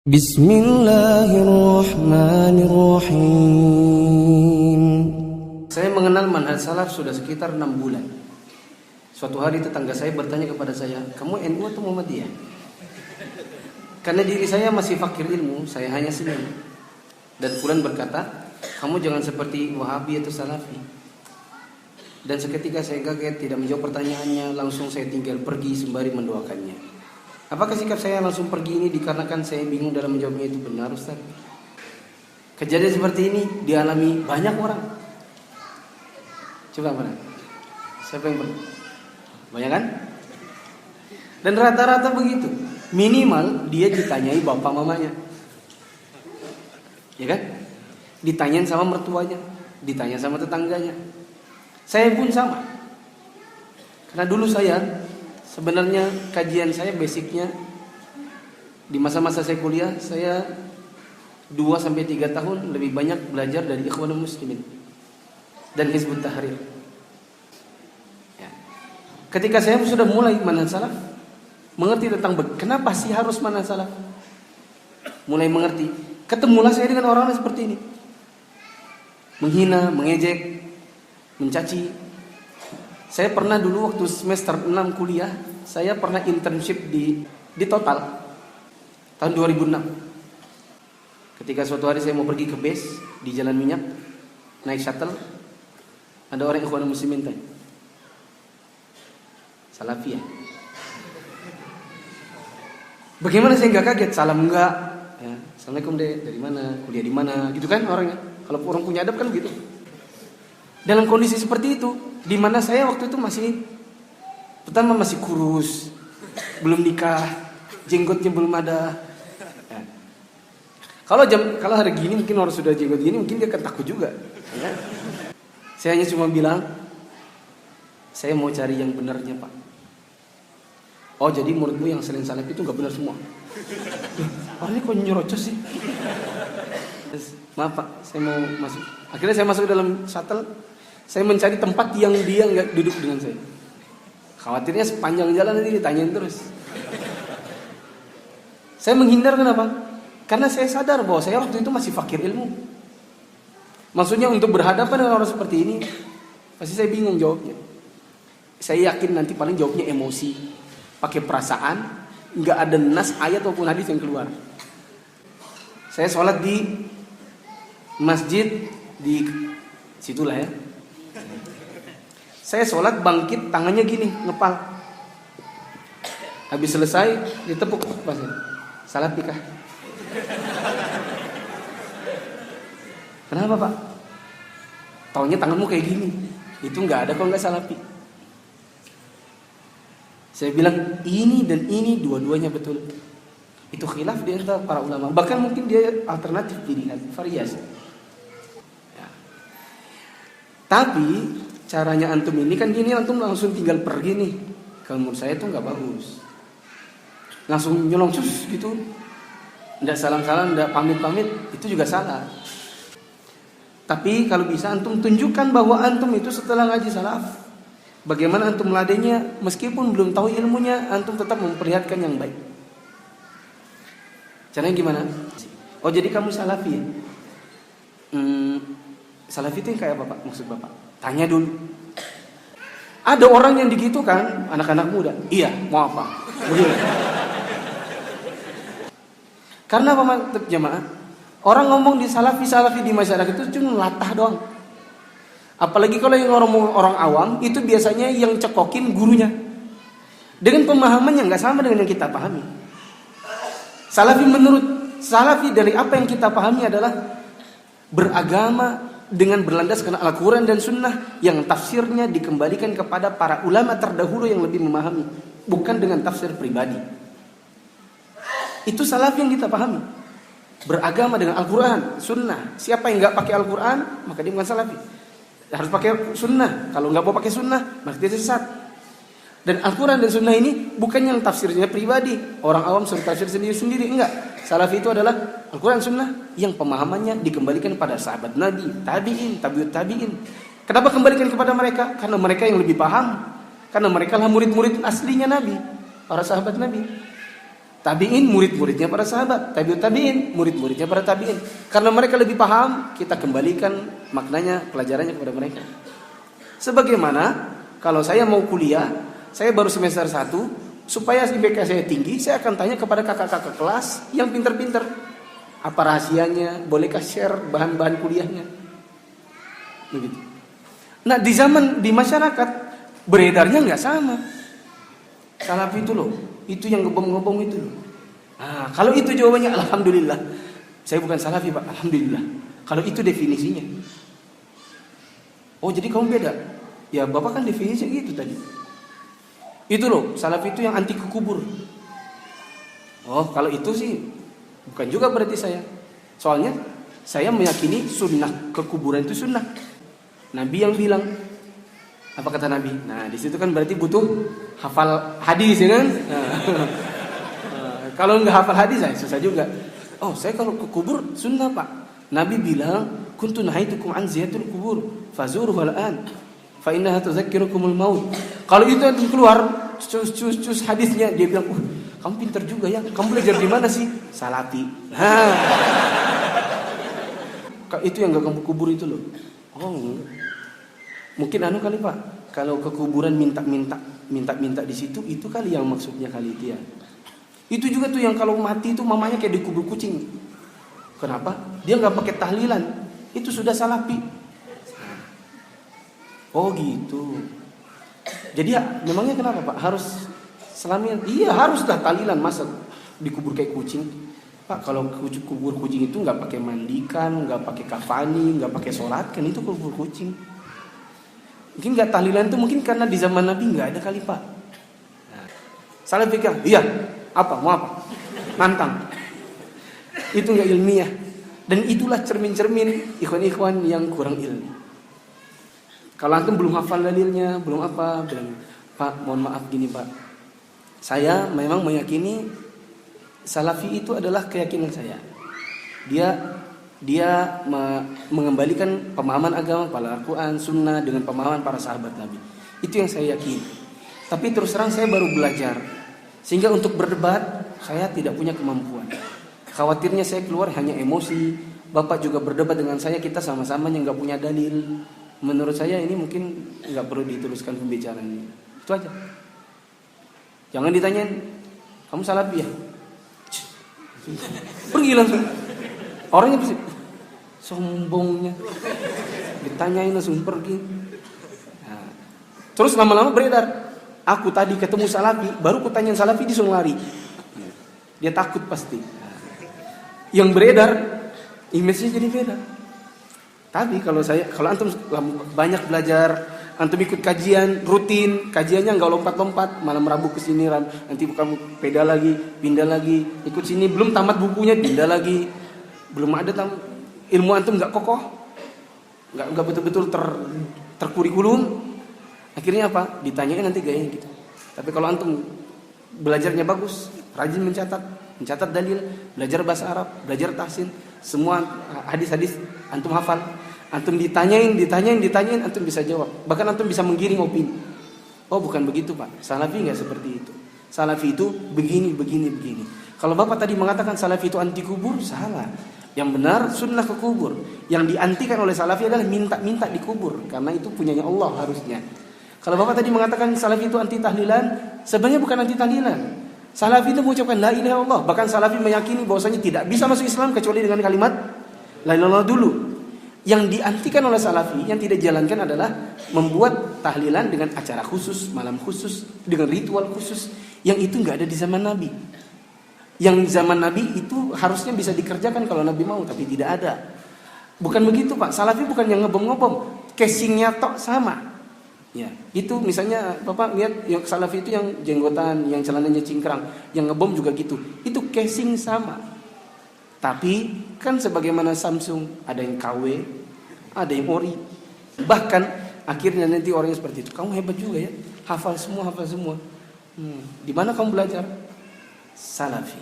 Bismillahirrahmanirrahim. Saya mengenal manhaj salaf sudah sekitar 6 bulan. Suatu hari tetangga saya bertanya kepada saya, "Kamu NU atau Muhammadiyah?" Karena diri saya masih fakir ilmu, saya hanya senyum. Dan fulan berkata, "Kamu jangan seperti Wahabi atau Salafi." Dan seketika saya kaget, tidak menjawab pertanyaannya, langsung saya tinggal pergi sembari mendoakannya. Apakah sikap saya langsung pergi ini dikarenakan saya bingung dalam menjawabnya itu benar, Ustaz? Kejadian seperti ini dialami banyak orang. Coba mana? Siapa yang pernah? Banyak kan? Dan rata-rata begitu. Minimal dia ditanyai bapak mamanya, ya kan? Ditanyain sama mertuanya, ditanya sama tetangganya. Saya pun sama. Karena dulu saya sebenarnya kajian saya basicnya di masa-masa saya kuliah, saya 2-3 tahun lebih banyak belajar dari Ikhwanul Muslimin dan Hizbut Tahrir. Ya. Ketika saya sudah mulai manhaj salaf, mengerti tentang kenapa sih harus manhaj salaf, mulai mengerti, ketemulah saya dengan orang-orang seperti ini, menghina, mengejek, mencaci. Saya pernah dulu waktu semester 6 kuliah, saya pernah internship di Total tahun 2006. Ketika suatu hari saya mau pergi ke base di Jalan Minyak, naik shuttle, ada orang Ikhwanul Muslimin tanya, "Salafi ya?" Bagaimana saya nggak kaget? Salam enggak? Ya, "Assalamualaikum deh, dari mana? Kuliah di mana?" Gitu kan orangnya. Kalau orang punya adab kan gitu. Dalam kondisi seperti itu, di mana saya waktu itu pertama masih kurus, belum nikah, jenggotnya belum ada. Ya. Kalau hari gini mungkin orang sudah jenggot gini, mungkin dia akan takut juga. Ya. Saya hanya cuma bilang, "Saya mau cari yang benarnya, Pak." "Oh, jadi menurutmu yang selain salaf itu nggak benar semua?" Orang ini kok nyerocos sih? "Maaf Pak, saya mau masuk." Akhirnya saya masuk dalam shuttle. Saya mencari tempat yang dia nggak duduk dengan saya. Khawatirnya sepanjang jalan nanti ditanyain terus. Saya menghindar, kenapa? Karena saya sadar bahwa saya waktu itu masih fakir ilmu. Maksudnya untuk berhadapan dengan orang seperti ini, pasti saya bingung jawabnya. Saya yakin nanti paling jawabnya emosi, pakai perasaan, nggak ada nas ayat maupun hadis yang keluar. Saya sholat di masjid di situlah ya. Saya sholat bangkit, tangannya gini, ngepal. Habis selesai, ditepuk pasnya. "Salafi kah?" "Kenapa Pak?" "Taunya tanganmu kayak gini." "Itu nggak ada kok, nggak salafi." Saya bilang ini dan ini dua-duanya betul. Itu khilaf di antara para ulama. Bahkan mungkin dia alternatif pilihan, variasi. Ya. Tapi caranya antum ini kan gini, antum langsung tinggal pergi nih. Kalau menurut saya itu nggak bagus. Langsung nyolong sus gitu, nggak salam-salam, nggak pamit-pamit, itu juga salah. Tapi kalau bisa antum tunjukkan bahwa antum itu setelah ngaji salaf, bagaimana antum meladainya, meskipun belum tahu ilmunya, antum tetap memperlihatkan yang baik. Caranya gimana? "Oh, jadi kamu salafi ya?" "Salafi itu yang kayak apa Pak? Maksud Bapak?" Tanya dulu. Ada orang yang begitu kan, anak-anak muda. "Iya, mau apa?" Begitu. Karena apa jemaah? Orang ngomong di salafi di masyarakat itu cuma latah doang. Apalagi kalau yang orang awam itu biasanya yang cekokin gurunya dengan pemahaman yang nggak sama dengan yang kita pahami. Salafi dari apa yang kita pahami adalah beragama dengan berlandaskan Al-Quran dan Sunnah yang tafsirnya dikembalikan kepada para ulama terdahulu yang lebih memahami, bukan dengan tafsir pribadi. Itu salafi yang kita pahami. Beragama dengan Al-Quran, Sunnah. Siapa yang nggak pakai Al-Quran, maka dia bukan salafi. Harus pakai Sunnah. Kalau nggak mau pakai Sunnah, berarti dia sesat. Dan Al-Quran dan Sunnah ini bukan yang tafsirnya pribadi, orang awam suruh tafsir sendiri-sendiri, enggak. Salafi itu adalah Al-Quran Sunnah yang pemahamannya dikembalikan pada sahabat Nabi, tabi'in, tabi'ut tabi'in. Kenapa kembalikan kepada mereka? Karena mereka yang lebih paham. Karena mereka lah murid-murid aslinya Nabi, para sahabat Nabi. Tabi'in murid-muridnya para sahabat, tabi'ut tabi'in murid-muridnya para tabi'in. Karena mereka lebih paham, kita kembalikan maknanya, pelajarannya kepada mereka. Sebagaimana kalau saya mau kuliah, saya baru semester 1, supaya IPK saya tinggi, saya akan tanya kepada kakak-kakak kelas yang pintar-pintar. Apa rahasianya? Bolehkah share bahan-bahan kuliahnya? Begitu. Nah, di masyarakat beredarnya nggak sama. Salafi itu loh, itu yang ngebom-ngebom itu loh. Nah, kalau itu jawabannya alhamdulillah. Saya bukan salafi, Pak, alhamdulillah. Kalau itu definisinya. Oh, jadi kamu beda. Ya, Bapak kan definisinya gitu tadi. Itu loh, salafi itu yang anti ke kubur. Oh, kalau itu sih bukan juga berarti saya. Soalnya saya meyakini sunnah kekuburan itu sunnah. Nabi yang bilang. Apa kata Nabi? Nah, di situ kan berarti butuh hafal hadis, ya kan? Nah, kalau nggak hafal hadis, saya susah juga. Oh, saya kalau ke kubur sunnah, Pak. Nabi bilang, "Kuntu nahaitukum an ziyaratil kubur, fazuruhu al-an, fa innaha tuzakkirukumul maut." Kalau itu antum keluar cus hadisnya, dia bilang, kamu pintar juga ya. Kamu belajar di mana sih? Salafi. Itu yang nggak kamu kubur itu loh. Oh, mungkin kali Pak, kalau ke kuburan minta di situ, itu kali yang maksudnya kali itu ya. Itu juga tuh yang kalau mati itu mamanya kayak dikubur kucing. Kenapa? Dia nggak pakai tahlilan, itu sudah salafi. Oh gitu. Jadi ya, memangnya kenapa Pak? Harus selamian? Iya haruslah tahlilan, masa dikubur kayak kucing. Pak, kalau kubur kucing itu nggak pakai mandikan, nggak pakai kafani, nggak pakai sholat, kan itu kubur kucing. Mungkin nggak tahlilan itu mungkin karena di zaman Nabi nggak ada kali Pak. Nah, salah pikir, iya, mau apa? Nantang. Itu nggak ilmiah. Dan itulah cermin-cermin ikhwan-ikhwan yang kurang ilmu. Kalau antum belum hafal dalilnya, belum apa, bilang, Pak, mohon maaf gini Pak. Saya memang meyakini salafi itu adalah keyakinan saya. Dia mengembalikan pemahaman agama pada Al-Quran, Sunnah dengan pemahaman para sahabat Nabi. Itu yang saya yakini. Tapi terus terang saya baru belajar, sehingga untuk berdebat saya tidak punya kemampuan. Khawatirnya saya keluar hanya emosi. Bapak juga berdebat dengan saya, kita sama-sama yang nggak punya dalil. Menurut saya ini mungkin nggak perlu diteruskan pembicaraannya. Itu aja. Jangan ditanyain, kamu salafi ya? Pergi langsung. Orangnya pasti sombongnya, ditanyain langsung pergi. Nah, terus lama-lama beredar. Aku tadi ketemu salafi, baru kutanyain salafi dia langsung lari. Dia takut pasti. Nah, yang beredar, image-nya jadi beda. Tapi kalau antum banyak belajar, antum ikut kajian rutin, kajiannya nggak lompat-lompat, malam Rabu ke sini, nanti kamu pindah lagi, ikut sini, belum tamat bukunya, pindah lagi, belum ada ilmu antum nggak kokoh, nggak betul-betul terkurikulum, akhirnya apa? Ditanyain nanti gayanya gitu. Tapi kalau antum belajarnya bagus, rajin mencatat dalil, belajar bahasa Arab, belajar tahsin, semua hadis-hadis antum hafal, antum ditanyain, antum bisa jawab. Bahkan antum bisa menggiring opini. Oh bukan begitu Pak, salafi nggak seperti itu. Salafi itu begini. Kalau Bapak tadi mengatakan salafi itu anti kubur, salah. Yang benar sunnah ke kubur. Yang diantikan oleh salafi adalah minta dikubur, karena itu punyanya Allah harusnya. Kalau Bapak tadi mengatakan salafi itu anti tahlilan, sebenarnya bukan anti tahlilan. Salafi itu mengucapkan la ilaha illallah. Bahkan salafi meyakini bahwasanya tidak bisa masuk Islam kecuali dengan kalimat la ilaha illallah dulu. Yang diantikan oleh salafi, yang tidak dijalankan adalah membuat tahlilan dengan acara khusus, malam khusus, dengan ritual khusus, yang itu nggak ada di zaman Nabi. Yang zaman Nabi itu harusnya bisa dikerjakan kalau Nabi mau, tapi tidak ada. Bukan begitu Pak, salafi bukan yang ngebom-ngebom, casingnya tok sama. Ya, itu misalnya Bapak lihat yang salafi itu yang jenggotan, yang celananya cingkrang, yang ngebom juga gitu. Itu casing sama. Tapi kan sebagaimana Samsung, ada yang KW, ada yang ori. Bahkan akhirnya nanti orangnya seperti itu. Kamu hebat juga ya, hafal semua. Di mana kamu belajar? Salafi.